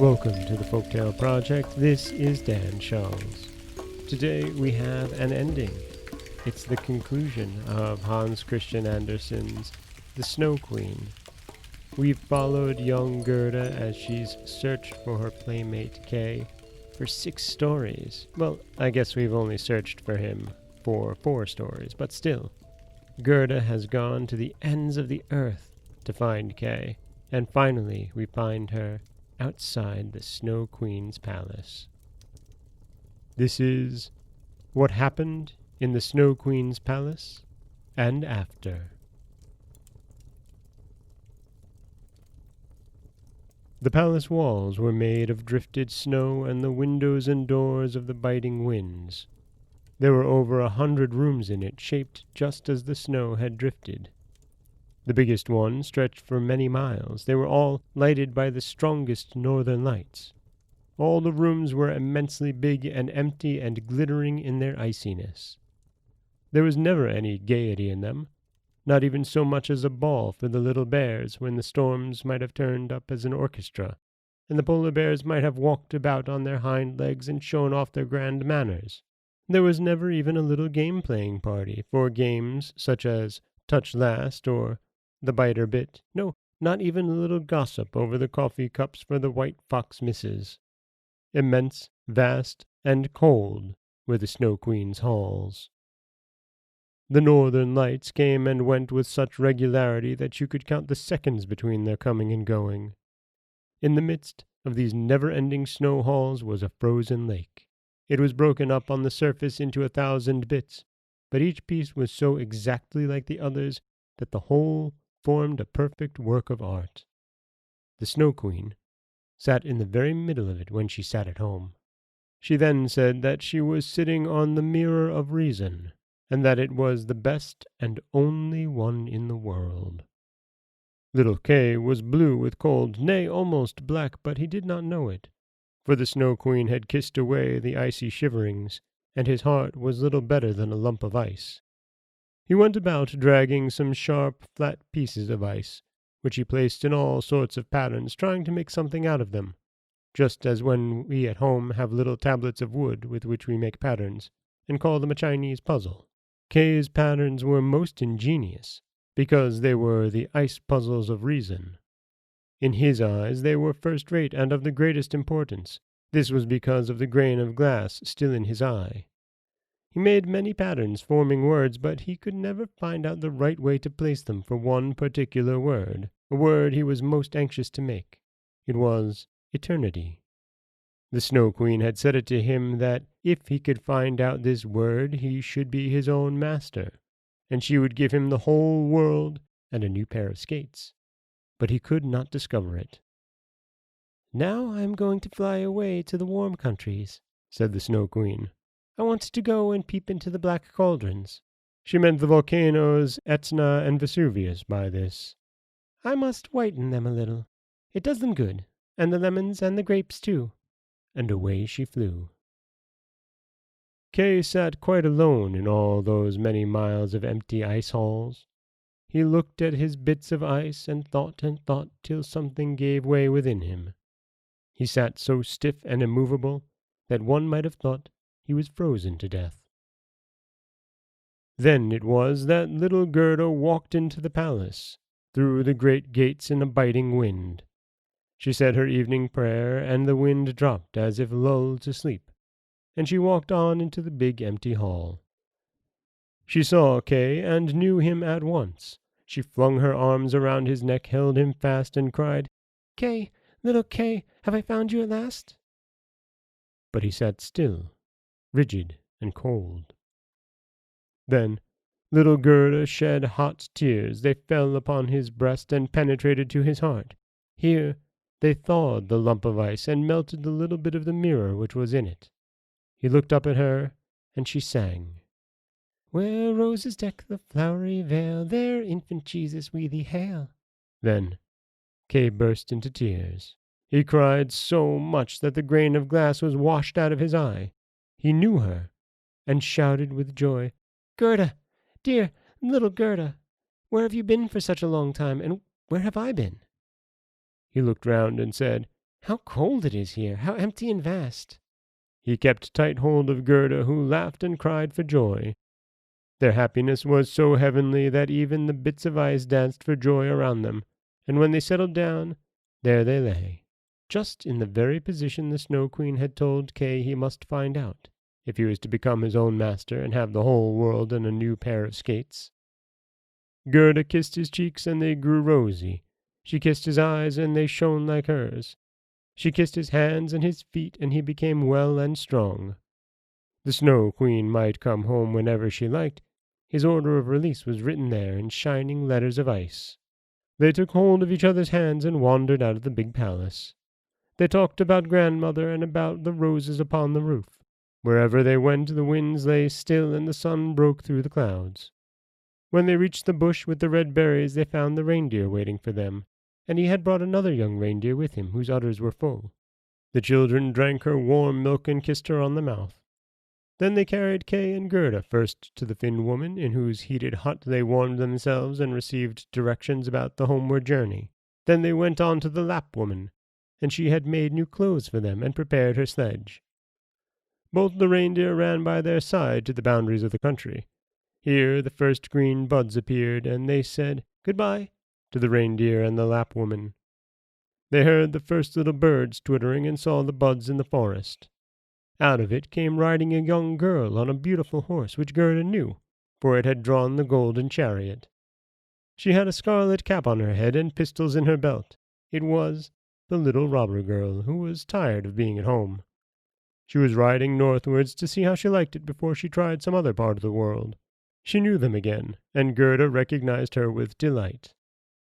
Welcome to the Folktale Project. This is Dan Charles. Today we have an ending. It's the conclusion of Hans Christian Andersen's The Snow Queen. We've followed young Gerda as she's searched for her playmate Kay for 6 stories. Well, I guess we've only searched for him for 4 stories, but still. Gerda has gone to the ends of the earth to find Kay, and finally we find her outside the Snow Queen's palace. This is what happened in the Snow Queen's palace and after. The palace walls were made of drifted snow, and the windows and doors of the biting winds. There were over 100 rooms in it, shaped just as the snow had drifted. The biggest one stretched for many miles. They were all lighted by the strongest northern lights. All the rooms were immensely big and empty and glittering in their iciness. There was never any gaiety in them, not even so much as a ball for the little bears, when the storms might have turned up as an orchestra, and the polar bears might have walked about on their hind legs and shown off their grand manners. There was never even a little game-playing party, for games such as Touch Last or The Biter Bit. No, not even a little gossip over the coffee cups for the white fox misses. Immense, vast, and cold were the Snow Queen's halls. The northern lights came and went with such regularity that you could count the seconds between their coming and going. In the midst of these never-ending snow halls was a frozen lake. It was broken up on the surface into 1,000 bits, but each piece was so exactly like the others that the whole formed a perfect work of art. The Snow Queen sat in the very middle of it when she sat at home. She then said that she was sitting on the mirror of reason, and that it was the best and only one in the world. Little Kay was blue with cold, nay, almost black, but he did not know it, for the Snow Queen had kissed away the icy shiverings, and his heart was little better than a lump of ice. He went about dragging some sharp, flat pieces of ice, which he placed in all sorts of patterns, trying to make something out of them, just as when we at home have little tablets of wood with which we make patterns, and call them a Chinese puzzle. Kay's patterns were most ingenious, because they were the ice puzzles of reason. In his eyes they were first-rate and of the greatest importance. This was because of the grain of glass still in his eye. He made many patterns forming words, but he could never find out the right way to place them for one particular word, a word he was most anxious to make. It was eternity. The Snow Queen had said it to him that if he could find out this word he should be his own master, and she would give him the whole world and a new pair of skates. But he could not discover it. "Now I am going to fly away to the warm countries," said the Snow Queen. "I want to go and peep into the black cauldrons." She meant the volcanoes Etna and Vesuvius by this. "I must whiten them a little. It does them good, and the lemons and the grapes too." And away she flew. Kay sat quite alone in all those many miles of empty ice halls. He looked at his bits of ice and thought till something gave way within him. He sat so stiff and immovable that one might have thought he was frozen to death. Then it was that little Gerda walked into the palace, through the great gates in a biting wind. She said her evening prayer, and the wind dropped as if lulled to sleep, and she walked on into the big empty hall. She saw Kay, and knew him at once. She flung her arms around his neck, held him fast, and cried, "Kay, little Kay, have I found you at last?" But he sat still, rigid and cold. Then little Gerda shed hot tears. They fell upon his breast and penetrated to his heart. Here they thawed the lump of ice and melted the little bit of the mirror which was in it. He looked up at her, and she sang, "Where roses deck the flowery vale, there, infant Jesus, we thee hail." Then Kay burst into tears. He cried so much that the grain of glass was washed out of his eye. He knew her, and shouted with joy, "Gerda, Dear little Gerda, where have you been for such a long time, and where have I been?" He looked round and said, "How cold it is here, how empty and vast." He kept tight hold of Gerda, who laughed and cried for joy. Their happiness was so heavenly that even the bits of ice danced for joy around them, and when they settled down, there they lay, just in the very position the Snow Queen had told Kay he must find out, if he was to become his own master and have the whole world and a new pair of skates. Gerda kissed his cheeks, and they grew rosy. She kissed his eyes, and they shone like hers. She kissed his hands and his feet, and he became well and strong. The Snow Queen might come home whenever she liked. His order of release was written there in shining letters of ice. They took hold of each other's hands and wandered out of the big palace. They talked about grandmother and about the roses upon the roof. Wherever they went, the winds lay still and the sun broke through the clouds. When they reached the bush with the red berries, they found the reindeer waiting for them, and he had brought another young reindeer with him, whose udders were full. The children drank her warm milk and kissed her on the mouth. Then they carried Kay and Gerda first to the Finn woman, in whose heated hut they warmed themselves and received directions about the homeward journey. Then they went on to the Lapp woman, and she had made new clothes for them and prepared her sledge. Both the reindeer ran by their side to the boundaries of the country. Here the first green buds appeared, and they said "Goodbye" to the reindeer and the Lapp woman. They heard the first little birds twittering and saw the buds in the forest. Out of it came riding a young girl on a beautiful horse which Gerda knew, for it had drawn the golden chariot. She had a scarlet cap on her head and pistols in her belt. It was the little robber girl, who was tired of being at home. She was riding northwards to see how she liked it before she tried some other part of the world. She knew them again, and Gerda recognized her with delight.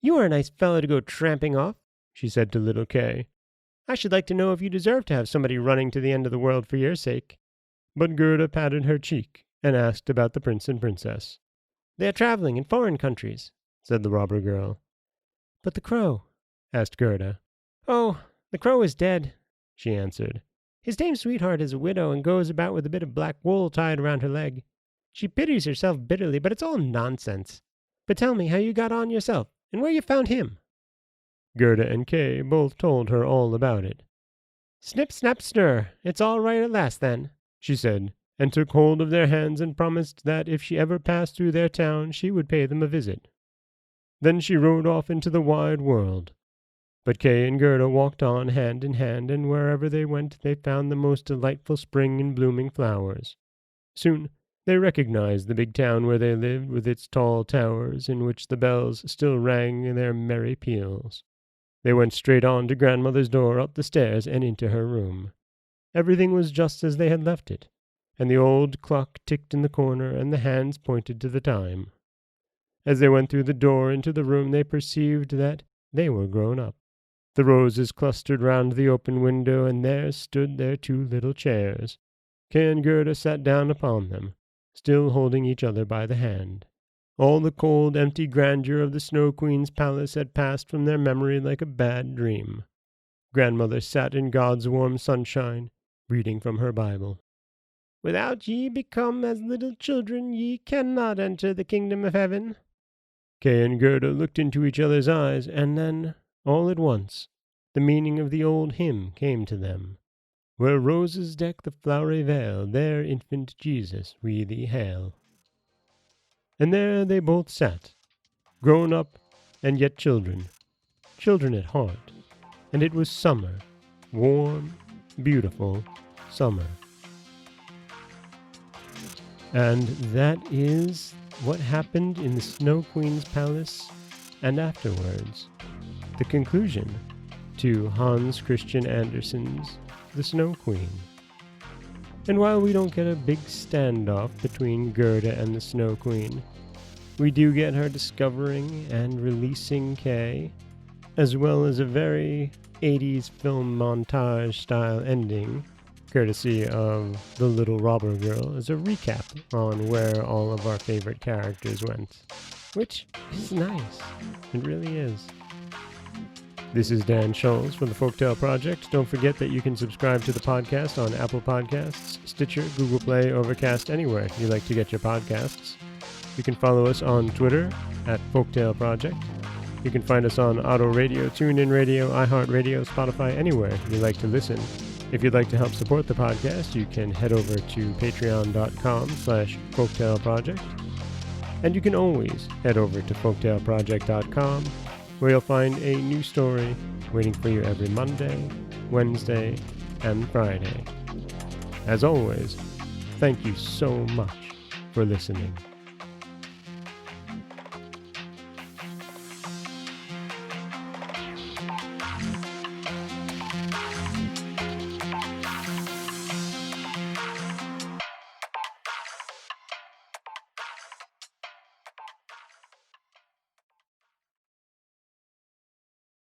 "You are a nice fellow to go tramping off," she said to little Kay. "I should like to know if you deserve to have somebody running to the end of the world for your sake." But Gerda patted her cheek, and asked about the prince and princess. "They are traveling in foreign countries," said the robber girl. "But the crow?" asked Gerda. "Oh, the crow is dead," she answered. "His tame sweetheart is a widow and goes about with a bit of black wool tied around her leg. She pities herself bitterly, but it's all nonsense. But tell me how you got on yourself, and where you found him." Gerda and Kay both told her all about it. "Snip, snap, snurr, it's all right at last, then," she said, and took hold of their hands and promised that if she ever passed through their town she would pay them a visit. Then she rode off into the wide world. But Kay and Gerda walked on hand in hand, and wherever they went they found the most delightful spring and blooming flowers. Soon they recognized the big town where they lived, with its tall towers, in which the bells still rang their merry peals. They went straight on to grandmother's door, up the stairs, and into her room. Everything was just as they had left it, and the old clock ticked in the corner, and the hands pointed to the time. As they went through the door into the room, they perceived that they were grown up. The roses clustered round the open window, and there stood their two little chairs. Kay and Gerda sat down upon them, still holding each other by the hand. All the cold, empty grandeur of the Snow Queen's palace had passed from their memory like a bad dream. Grandmother sat in God's warm sunshine, reading from her Bible. "Without ye become as little children, ye cannot enter the kingdom of heaven." Kay and Gerda looked into each other's eyes, and then, all at once, the meaning of the old hymn came to them. "Where roses deck the flowery vale, there, infant Jesus, we thee hail." And there they both sat, grown up and yet children, children at heart, and it was summer, warm, beautiful summer. And that is what happened in the Snow Queen's palace and afterwards. The conclusion to Hans Christian Andersen's The Snow Queen. And while we don't get a big standoff between Gerda and the Snow Queen, we do get her discovering and releasing Kay, as well as a very 80s film montage-style ending, courtesy of The Little Robber Girl, as a recap on where all of our favorite characters went. Which is nice. It really is. This is Dan Scholes for the Folktale Project. Don't forget that you can subscribe to the podcast on Apple Podcasts, Stitcher, Google Play, Overcast, anywhere you like to get your podcasts. You can follow us on Twitter at Folktale Project. You can find us on Auto Radio, TuneIn Radio, iHeartRadio, Spotify, anywhere you like to listen. If you'd like to help support the podcast, you can head over to patreon.com/folktaleproject. And you can always head over to folktaleproject.com, where you'll find a new story waiting for you every Monday, Wednesday, and Friday. As always, thank you so much for listening.